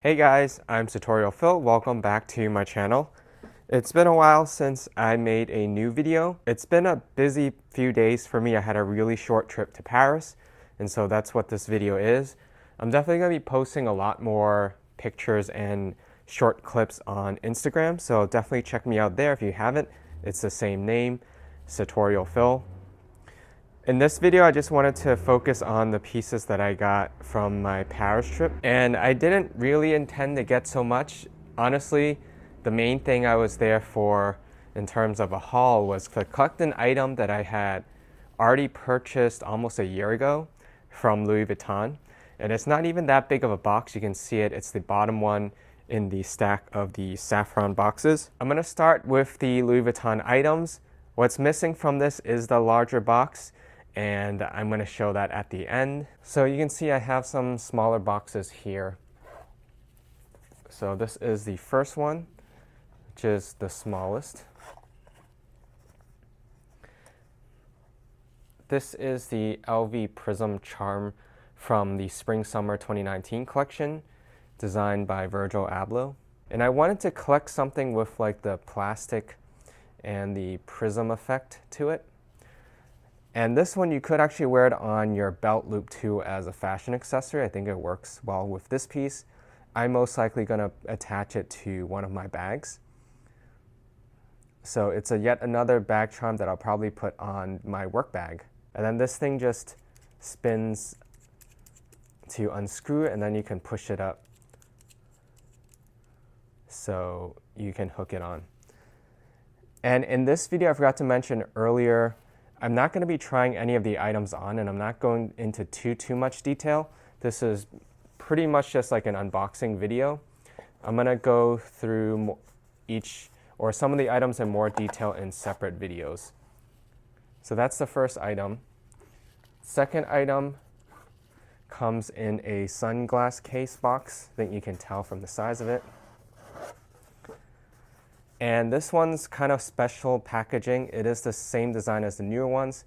Hey guys, I'm Tutorial Phil. Welcome back to my channel. It's been a while since I made a new video. It's been a busy few days for me. I had a really short trip to Paris, and so that's what this video is. I'm definitely going to be posting a lot more pictures and short clips on Instagram, so definitely check me out there if you haven't. It's the same name, Tutorial Phil. In this video, I just wanted to focus on the pieces that I got from my Paris trip. And I didn't really intend to get so much. Honestly, the main thing I was there for in terms of a haul was to collect an item that I had already purchased almost a year ago from Louis Vuitton. And it's not even that big of a box. You can see it. It's the bottom one in the stack of the saffron boxes. I'm gonna start with the Louis Vuitton items. What's missing from this is the larger box, and I'm going to show that at the end. So you can see I have some smaller boxes here. So this is the first one, which is the smallest. This is the LV Prism Charm from the Spring-Summer 2019 collection, designed by Virgil Abloh. And I wanted to collect something with like the plastic and the prism effect to it. And this one, you could actually wear it on your belt loop too as a fashion accessory. I think it works well with this piece. I'm most likely going to attach it to one of my bags. So it's yet another bag charm that I'll probably put on my work bag. And then this thing just spins to unscrew, and then you can push it up so you can hook it on. And in this video, I forgot to mention earlier, I'm not going to be trying any of the items on, and I'm not going into too much detail. This is pretty much just like an unboxing video. I'm going to go through each or some of the items in more detail in separate videos. So that's the first item. Second item comes in a sunglass case box. I think you can tell from the size of it. And this one's kind of special packaging. It is the same design as the newer ones,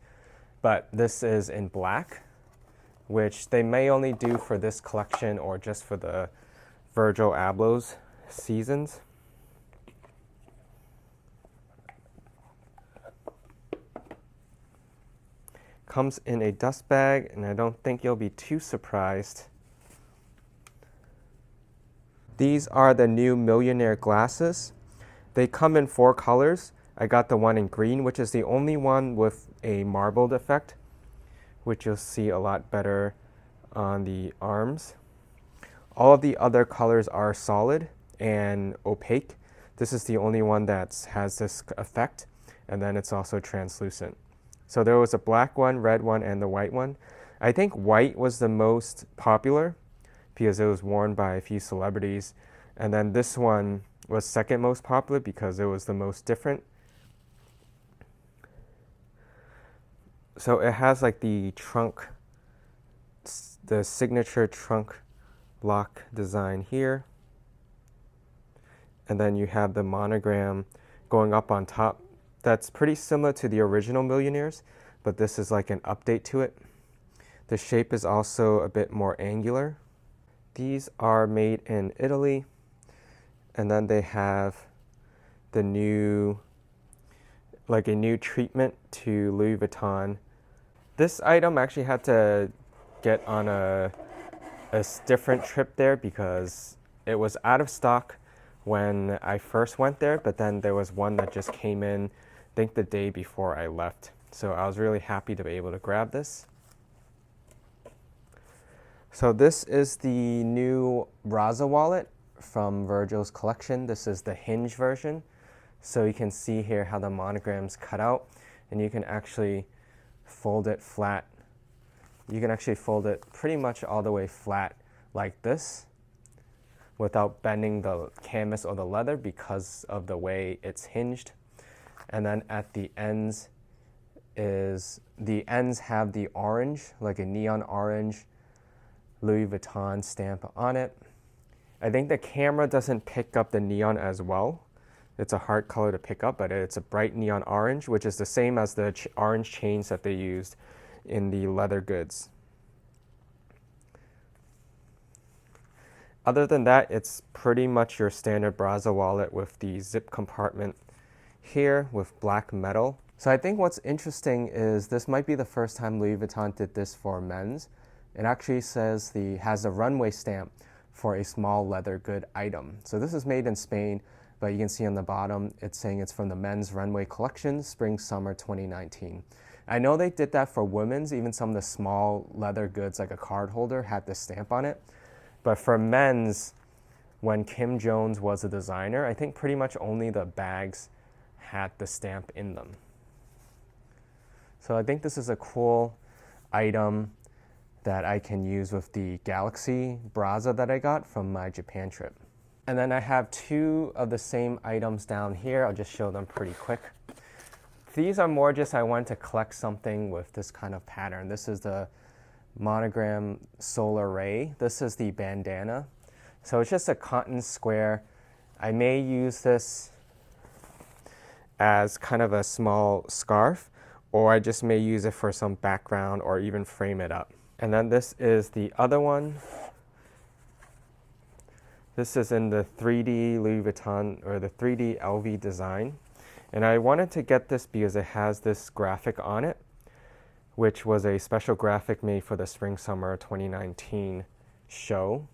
but this is in black, which they may only do for this collection or just for the Virgil Abloh's seasons. Comes in a dust bag, and I don't think you'll be too surprised. These are the new Millionaire glasses. They come in 4 colors. I got the one in green, which is the only one with a marbled effect, which you'll see a lot better on the arms. All of the other colors are solid and opaque. This is the only one that has this effect, and then it's also translucent. So there was a black one, red one, and the white one. I think white was the most popular because it was worn by a few celebrities, and then this one was second most popular because it was the most different. So it has like the trunk, the signature trunk lock design here. And then you have the monogram going up on top. That's pretty similar to the original Millionaires, but this is like an update to it. The shape is also a bit more angular. These are made in Italy. And then they have the new, like a new treatment to Louis Vuitton. This item actually had to get on a different trip there because it was out of stock when I first went there, but then there was one that just came in, I think the day before I left. So I was really happy to be able to grab this. So this is the new brazo wallet from Virgil's collection. This is the hinge version. So you can see here how the monogram's cut out, and you can actually fold it flat. You can actually fold it pretty much all the way flat like this without bending the canvas or the leather because of the way it's hinged. And then at the ends have the orange, like a neon orange Louis Vuitton stamp on it. I think the camera doesn't pick up the neon as well. It's a hard color to pick up, but it's a bright neon orange, which is the same as the orange chains that they used in the leather goods. Other than that, it's pretty much your standard brazo wallet with the zip compartment here with black metal. So I think what's interesting is this might be the first time Louis Vuitton did this for men's. It actually says has a runway stamp for a small leather good item. So this is made in Spain, but you can see on the bottom, it's saying it's from the men's runway collection, spring summer 2019. I know they did that for women's, even some of the small leather goods like a card holder had this stamp on it. But for men's, when Kim Jones was a designer, I think pretty much only the bags had the stamp in them. So I think this is a cool item that I can use with the Galaxy brazo that I got from my Japan trip. And then I have two of the same items down here. I'll just show them pretty quick. These are more just I wanted to collect something with this kind of pattern. This is the monogram solar ray. This is the bandana. So it's just a cotton square. I may use this as kind of a small scarf, or I just may use it for some background or even frame it up. And then this is the other one. This is in the 3D Louis Vuitton or the 3D LV design. And I wanted to get this because it has this graphic on it, which was a special graphic made for the Spring Summer 2019 show.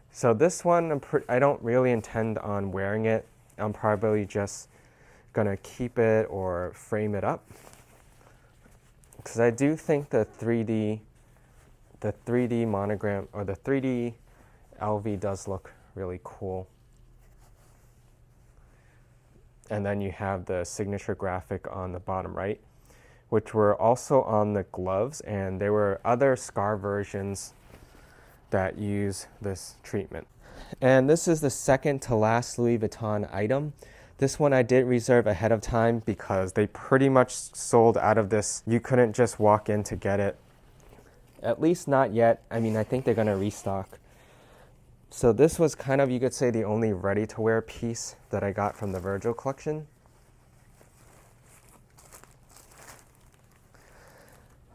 So this one, I don't really intend on wearing it. I'm probably just gonna keep it or frame it up. Because I do think the 3D monogram or the 3D LV does look really cool. And then you have the signature graphic on the bottom right, which were also on the gloves, and there were other scarf versions that use this treatment. And this is the second to last Louis Vuitton item. This one I did reserve ahead of time because they pretty much sold out of this. You couldn't just walk in to get it. At least not yet. I mean, I think they're gonna restock. So this was kind of, you could say, the only ready-to-wear piece that I got from the Virgil collection.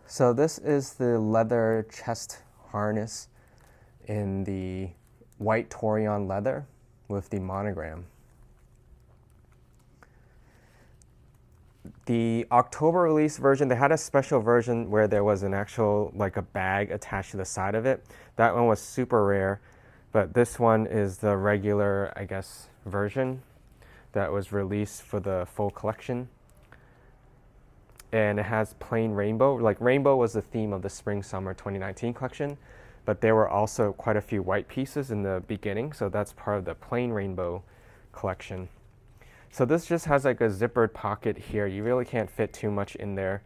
So this is the leather chest harness in the white Torion leather with the monogram. The October release version, they had a special version where there was an actual, like a bag attached to the side of it. That one was super rare, but this one is the regular, I guess, version that was released for the full collection. And it has plain rainbow. Like rainbow was the theme of the Spring Summer 2019 collection, but there were also quite a few white pieces in the beginning, so that's part of the plain rainbow collection. So this just has like a zippered pocket here. You really can't fit too much in there.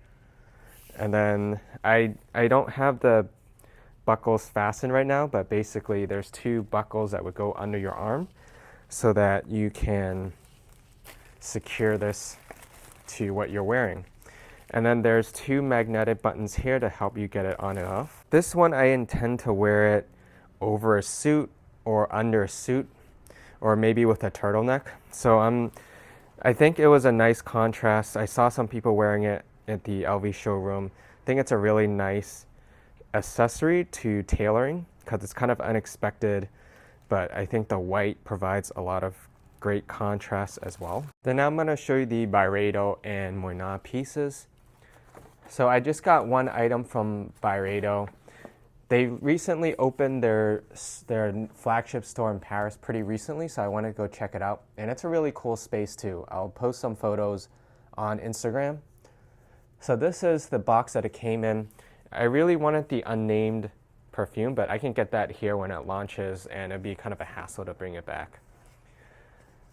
And then I don't have the buckles fastened right now, but basically there's two buckles that would go under your arm so that you can secure this to what you're wearing. And then there's two magnetic buttons here to help you get it on and off. This one I intend to wear it over a suit or under a suit or maybe with a turtleneck. So I think it was a nice contrast. I saw some people wearing it at the LV showroom. I think it's a really nice accessory to tailoring because it's kind of unexpected, but I think the white provides a lot of great contrast as well. Then now I'm going to show you the Byredo and Moynat pieces. So I just got one item from Byredo. They recently opened their flagship store in Paris pretty recently, so I wanted to go check it out. And it's a really cool space too. I'll post some photos on Instagram. So this is the box that it came in. I really wanted the unnamed perfume, but I can get that here when it launches, and it'd be kind of a hassle to bring it back.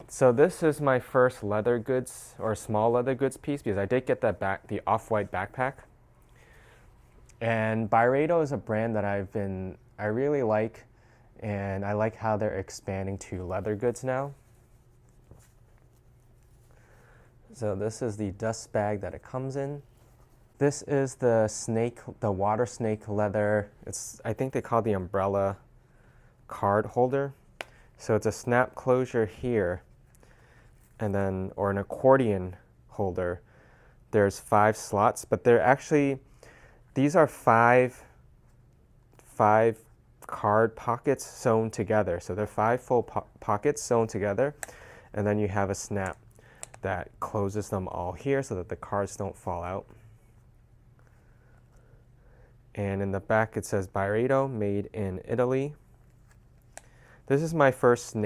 So this is my first leather goods or small leather goods piece because I did get the off-white backpack. And Byredo is a brand that I really like, and I like how they're expanding to leather goods now. So this is the dust bag that it comes in. This is the water snake leather. I think they call it the umbrella card holder. So it's a snap closure here, and then, or an accordion holder. There's 5 slots, but they're actually, these are five card pockets sewn together. So they're 5 full pockets sewn together, and then you have a snap that closes them all here so that the cards don't fall out. And in the back it says Byredo, made in Italy. This is my first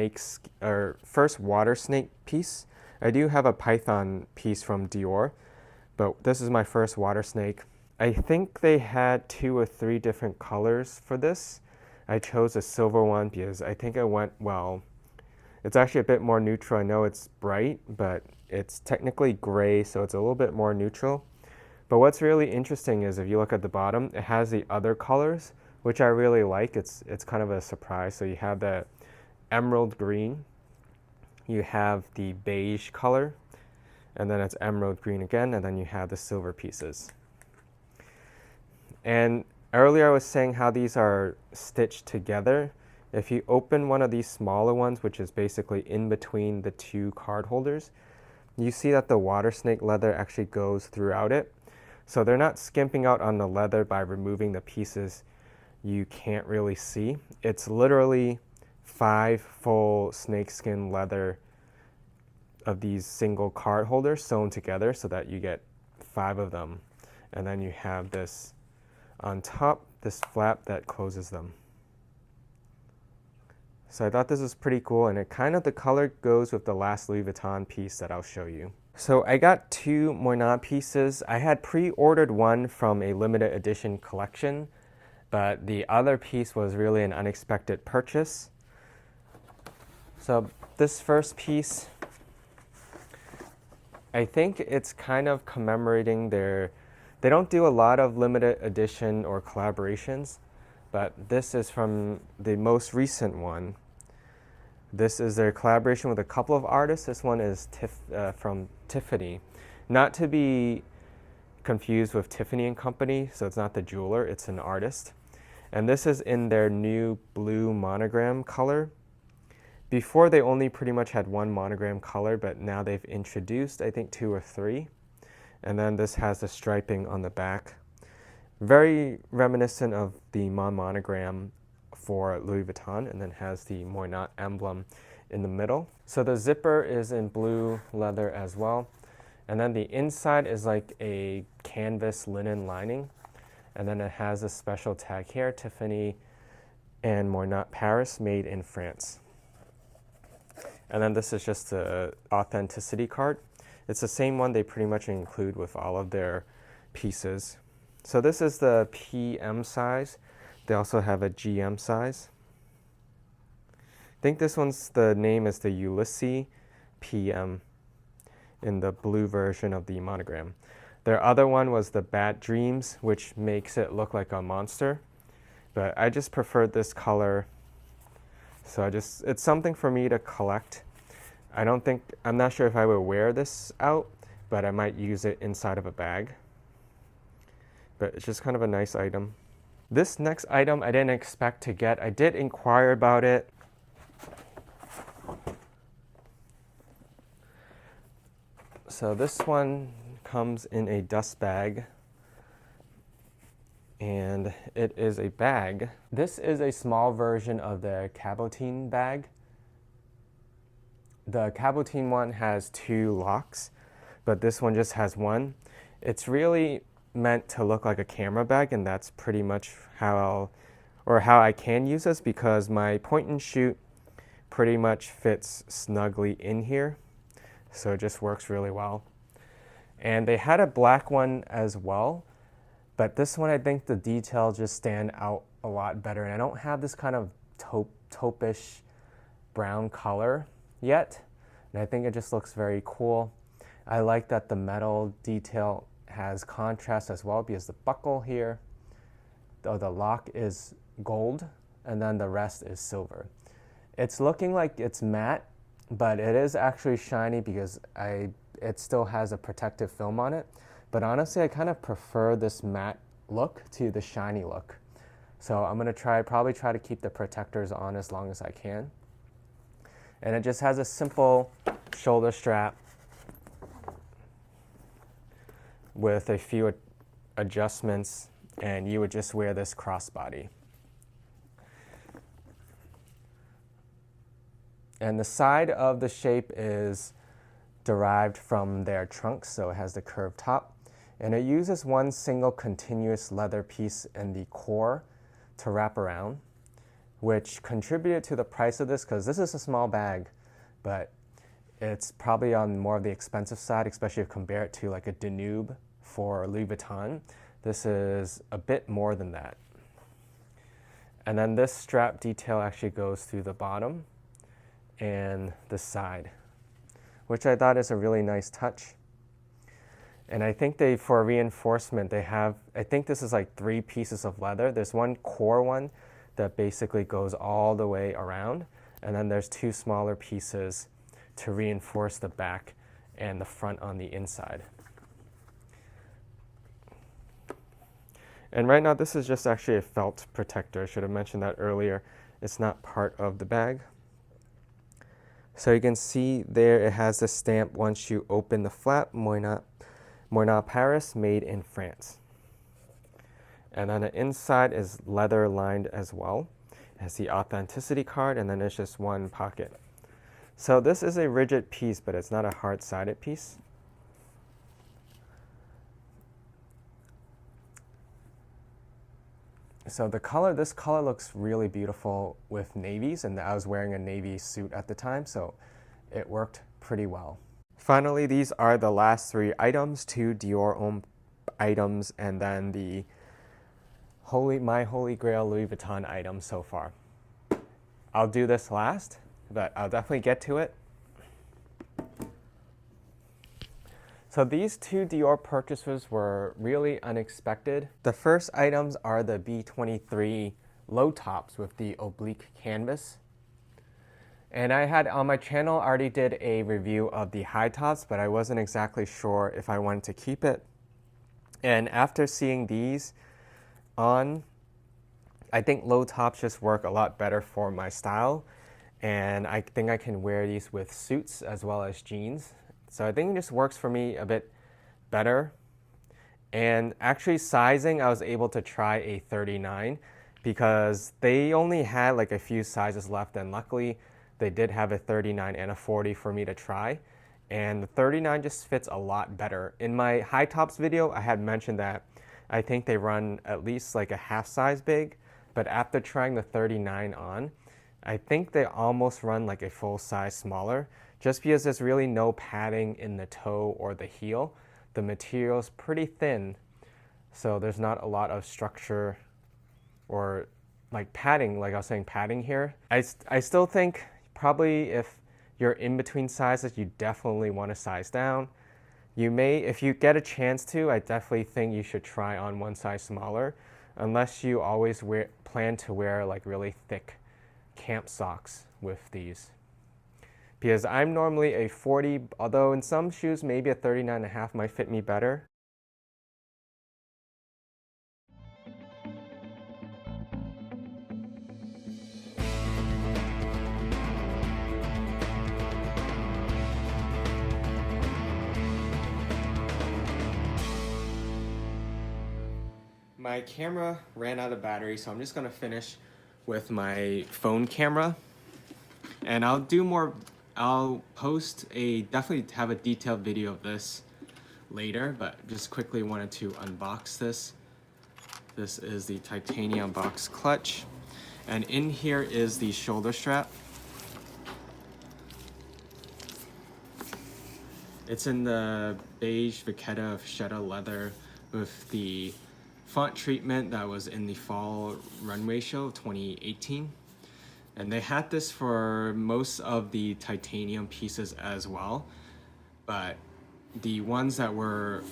first water snake piece. I do have a python piece from Dior, but this is my first water snake. I think they had 2 or 3 different colors for this. I chose a silver one because I think it went well. It's actually a bit more neutral. I know it's bright, but it's technically gray, so it's a little bit more neutral. But what's really interesting is if you look at the bottom, it has the other colors, which I really like. It's kind of a surprise. So you have the emerald green, you have the beige color, and then it's emerald green again, and then you have the silver pieces. And earlier I was saying how these are stitched together. If you open one of these smaller ones, which is basically in between the 2 card holders, you see that the water snake leather actually goes throughout it. So they're not skimping out on the leather by removing the pieces you can't really see. It's literally 5 full snakeskin leather of these single card holders sewn together so that you get 5 of them. And then you have this on top, this flap that closes them. So I thought this was pretty cool, and the color goes with the last Louis Vuitton piece that I'll show you. So I got 2 Moynat pieces. I had pre-ordered one from a limited edition collection, but the other piece was really an unexpected purchase. So this first piece, I think it's kind of commemorating they don't do a lot of limited edition or collaborations, but this is from the most recent one. This is their collaboration with a couple of artists. This one is from Tiffany. Not to be confused with Tiffany & Company, so it's not the jeweler, it's an artist. And this is in their new blue monogram color. Before they only pretty much had 1 monogram color, but now they've introduced, I think, 2 or 3. And then this has the striping on the back. Very reminiscent of the monogram for Louis Vuitton, and then has the Moynat emblem in the middle. So the zipper is in blue leather as well. And then the inside is like a canvas linen lining. And then it has a special tag here, Tiffany and Moynat Paris, made in France. And then this is just the authenticity card. It's the same one they pretty much include with all of their pieces. So this is the PM size. They also have a GM size. I think this one's, the name is the Ulysses PM in the blue version of the monogram. Their other one was the Bad Dreams, which makes it look like a monster. But I just preferred this color. So it's something for me to collect. I'm not sure if I would wear this out, but I might use it inside of a bag. But it's just kind of a nice item. This next item I didn't expect to get. I did inquire about it. So this one comes in a dust bag, and it is a bag. This is a small version of the Cabotine bag. The Cabotine one has 2 locks, but this one just has 1. It's really meant to look like a camera bag, and that's pretty much how I can use this, because my point and shoot pretty much fits snugly in here, so it just works really well. And they had a black one as well, but this one I think the details just stand out a lot better, and I don't have this kind of taupe-ish brown color yet, and I think it just looks very cool. I like that the metal detail has contrast as well, because the buckle here, the lock is gold, and then the rest is silver. It's looking like it's matte, but it is actually shiny because it still has a protective film on it. But honestly, I kind of prefer this matte look to the shiny look. So I'm gonna probably try to keep the protectors on as long as I can. And it just has a simple shoulder strap with a few adjustments, and you would just wear this crossbody. And the side of the shape is derived from their trunk, so it has the curved top. And it uses one single continuous leather piece in the core to wrap around, which contributed to the price of this, because this is a small bag, but it's probably on more of the expensive side, especially if you compare it to like a Danube for Louis Vuitton. This is a bit more than that. And then this strap detail actually goes through the bottom and the side, which I thought is a really nice touch. And I think for reinforcement, they have, I think this is like 3 pieces of leather. There's one core one that basically goes all the way around, and then there's 2 smaller pieces to reinforce the back and the front on the inside. And right now, this is just actually a felt protector. I should have mentioned that earlier. It's not part of the bag. So you can see there it has the stamp once you open the flap, Moynat Paris, made in France. And then the inside is leather lined as well. It has the authenticity card, and then there's just one pocket. So this is a rigid piece, but it's not a hard-sided piece. So the color, this color looks really beautiful with navies, and I was wearing a navy suit at the time, so it worked pretty well. Finally, these are the last 3 items, 2 Dior Homme items, and then the my holy grail Louis Vuitton item so far. I'll do this last, but I'll definitely get to it. So these 2 Dior purchases were really unexpected. The first items are the B23 low tops with the oblique canvas. And I had on my channel already did a review of the high tops, but I wasn't exactly sure if I wanted to keep it. And after seeing these on, I think low tops just work a lot better for my style. And I think I can wear these with suits as well as jeans. So I think it just works for me a bit better. And actually sizing, I was able to try a 39 because they only had like a few sizes left, and luckily they did have a 39 and a 40 for me to try. And the 39 just fits a lot better. In my high tops video, I had mentioned that I think they run at least like a half size big, but after trying the 39 on, I think they almost run like a full size smaller, just because there's really no padding in the toe or the heel. The material's pretty thin, so there's not a lot of structure or like padding, like I was saying, padding here. I still think probably if you're in between sizes, you definitely want to size down. You may, if you get a chance to, I definitely think you should try on one size smaller, unless you always plan to wear like really thick camp socks with these. Because I'm normally a 40, although in some shoes maybe a 39.5 might fit me better. My camera ran out of battery, so I'm just gonna finish with my phone camera. And I'll definitely have a detailed video of this later, but just quickly wanted to unbox this. This is the titanium box clutch. And in here is the shoulder strap. It's in the beige vachetta leather with the font treatment that was in the fall runway show of 2018. And they had this for most of the titanium pieces as well, but the ones that were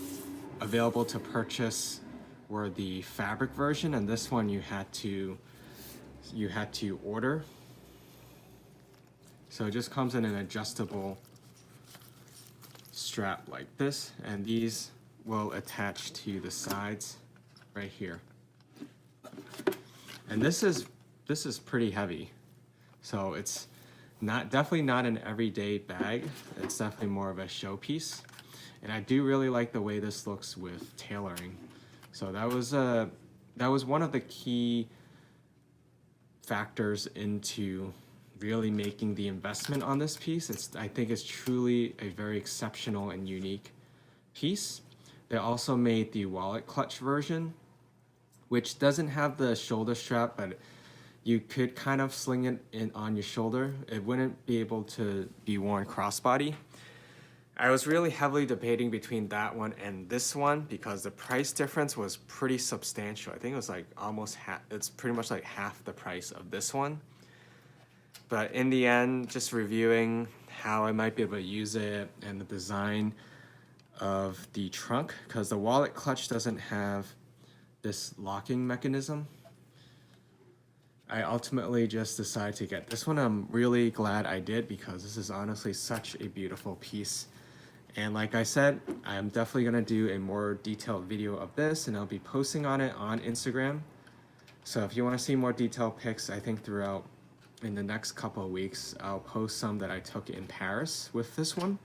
available to purchase were the fabric version, and this one you had to order. So it just comes in an adjustable strap like this, and these will attach to the sides right here. And this is pretty heavy. So it's definitely not an everyday bag. It's definitely more of a showpiece. And I do really like the way this looks with tailoring. So that was one of the key factors into really making the investment on this piece. I think it's truly a very exceptional and unique piece. They also made the wallet clutch version, which doesn't have the shoulder strap, but you could kind of sling it in on your shoulder. It wouldn't be able to be worn crossbody. I was really heavily debating between that one and this one because the price difference was pretty substantial. I think it was like almost half, it's pretty much like half the price of this one. But in the end, just reviewing how I might be able to use it and the design of the trunk, because the wallet clutch doesn't have this locking mechanism, I ultimately just decided to get this one. I'm really glad I did because this is honestly such a beautiful piece. And like I said, I'm definitely gonna do a more detailed video of this and I'll be posting on it on Instagram. So if you wanna see more detailed pics, I think throughout in the next couple of weeks, I'll post some that I took in Paris with this one.